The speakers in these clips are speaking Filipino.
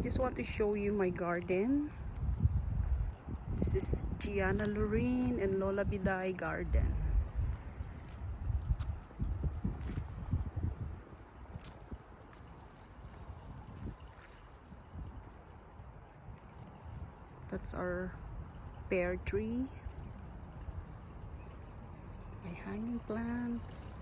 just want to show you my garden. This is Gianna Lorene and Lola Biday garden. That's our pear tree. My hanging plants.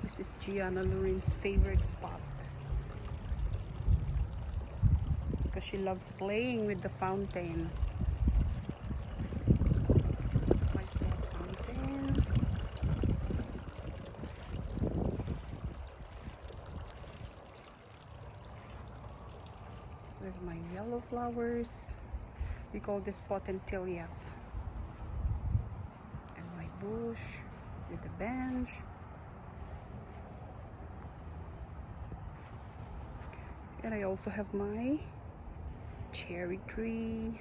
This is Gianna Lorene's favorite spot because she loves playing with the fountain. That's my small fountain. With my yellow flowers. We call this potentilias. And my bush with the bench. And I also have my cherry tree.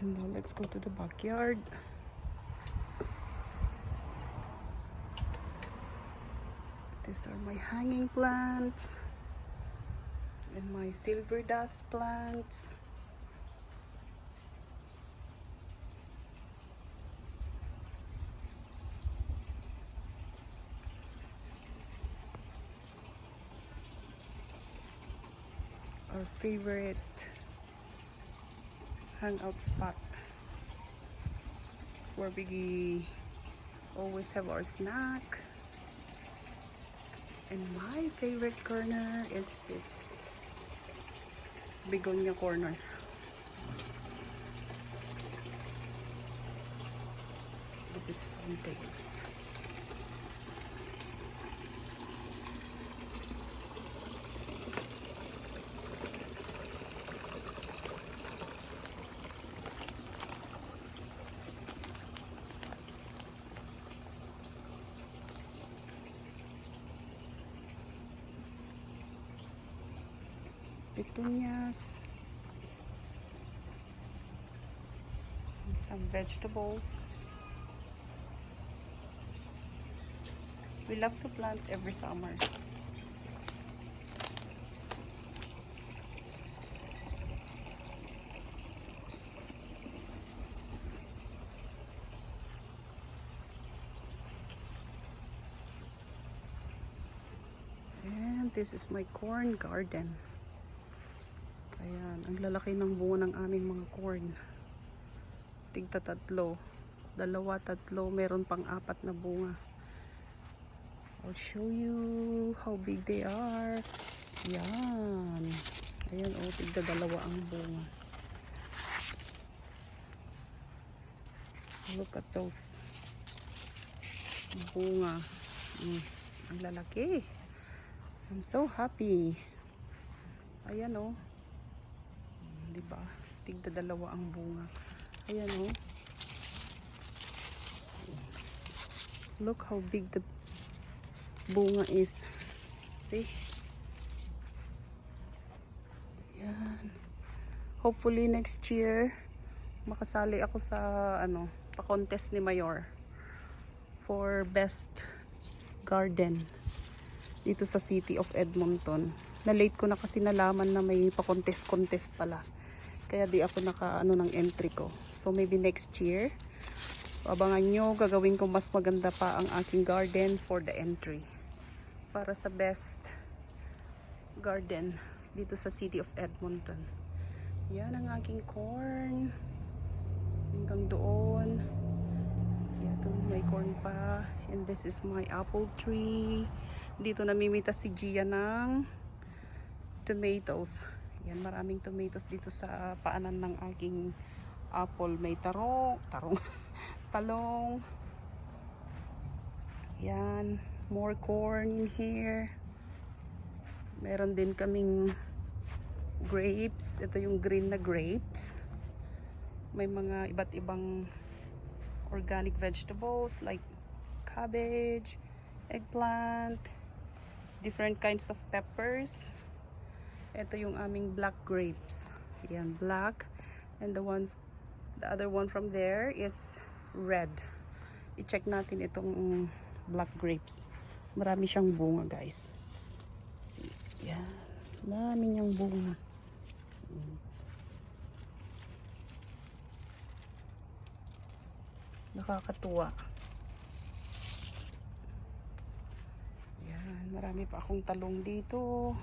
And now let's go to the backyard. These are my hanging plants and my silver dust plants. Our favorite hangout spot where we always have our snack. And my favorite corner is this begonia corner. With these fountains. Petunias and some vegetables. We love to plant every summer. And this is my corn garden. Ayan, ang lalaki ng bunga ng aming mga corn. Tigta tatlo. Dalawa, tatlo. Meron pang 4 na bunga. I'll show you how big they are. Ayan. Ayan, oh, tigta 2 ang bunga. Look at those bunga. Ang lalaki. I'm so happy. Ayan, oh. Diba? Tigda 2 ang bunga. Ayan, oh. Look how big the bunga is. See? Ayan. Hopefully next year makasali ako sa pa-contest ni Mayor for best garden dito sa City of Edmonton. Na late ko na kasi nalaman na may pa-contest pala. Kaya di ako naka-ano ng entry ko. So maybe next year, abangan nyo, gagawin ko mas maganda pa ang aking garden for the entry. Para sa best garden dito sa City of Edmonton. Yan ang aking corn. Hanggang doon. Yan, may corn pa. And this is my apple tree. Dito namimitas si Gia ng tomatoes. Yan, maraming tomatoes dito sa paanan ng aking apple. May talong. Yan, more corn in here. Meron din kaming grapes. Ito yung green na grapes. May mga iba't ibang organic vegetables like cabbage, eggplant, different kinds of peppers. Ito yung aming black grapes. Yan, black. And the other one from there is red. I-check natin itong black grapes. Marami siyang bunga, guys. See. Yan. Dami niyang bunga. Nakakatuwa. Yan. Marami pa akong talong dito.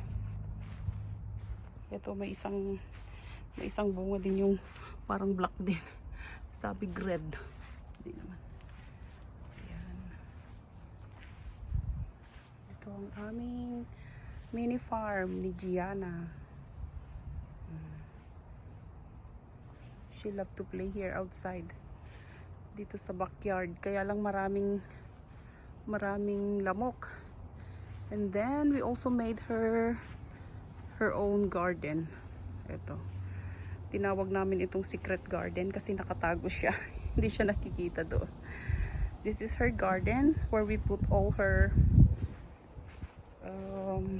Ito may isang bunga din yung parang black din. Sabi red. Hindi naman. Ayan. Ito ang aming mini farm ni Gianna. She love to play here outside. Dito sa backyard. Kaya lang maraming lamok. And then we also made her own garden. Ito. Tinawag namin itong secret garden kasi nakatago siya. Hindi siya nakikita doon. This is her garden where we put all her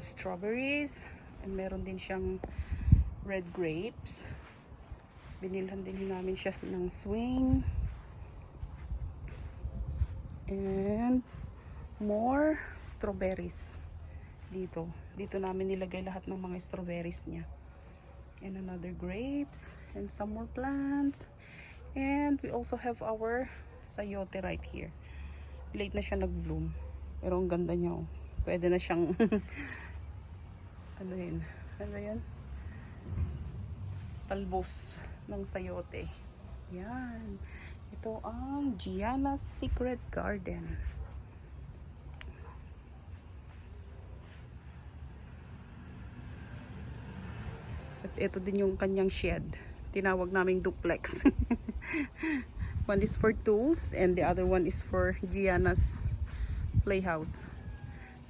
strawberries. And meron din siyang red grapes. Binilhan din namin siya ng swing. And more strawberries. Dito namin nilagay lahat ng mga strawberries niya. And another grapes. And some more plants. And we also have our sayote right here. Late na siya nag-bloom. Pero ang ganda niya. Oh. Pwede na siyang ano yun? Ano yun? Talbos ng sayote. Yan. Ito ang Gianna's Secret Garden. At ito din yung kanyang shed. Tinawag naming duplex. One is for tools and the other one is for Gianna's playhouse.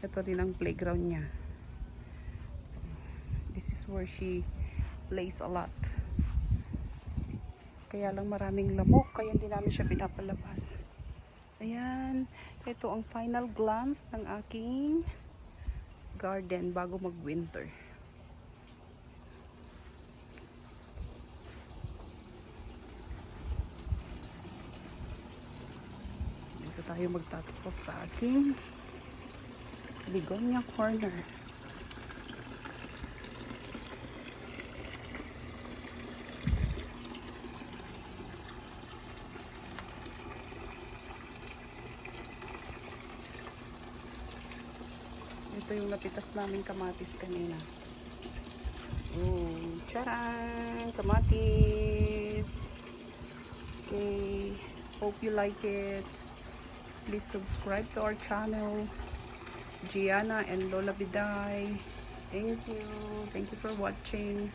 Ito rin ang playground niya. This is where she plays a lot. Kaya lang maraming lamok, kaya hindi namin siya pinapalabas. Ayan, ito ang final glance ng aking garden bago mag-winter. Dito tayo magtatapos sa aking begonia corner. Ito yung napitas namin kamatis kanina. Oh, charang! Kamatis! Okay. Hope you like it. Please subscribe to our channel. Gianna and Lola Biday. Thank you. Thank you for watching.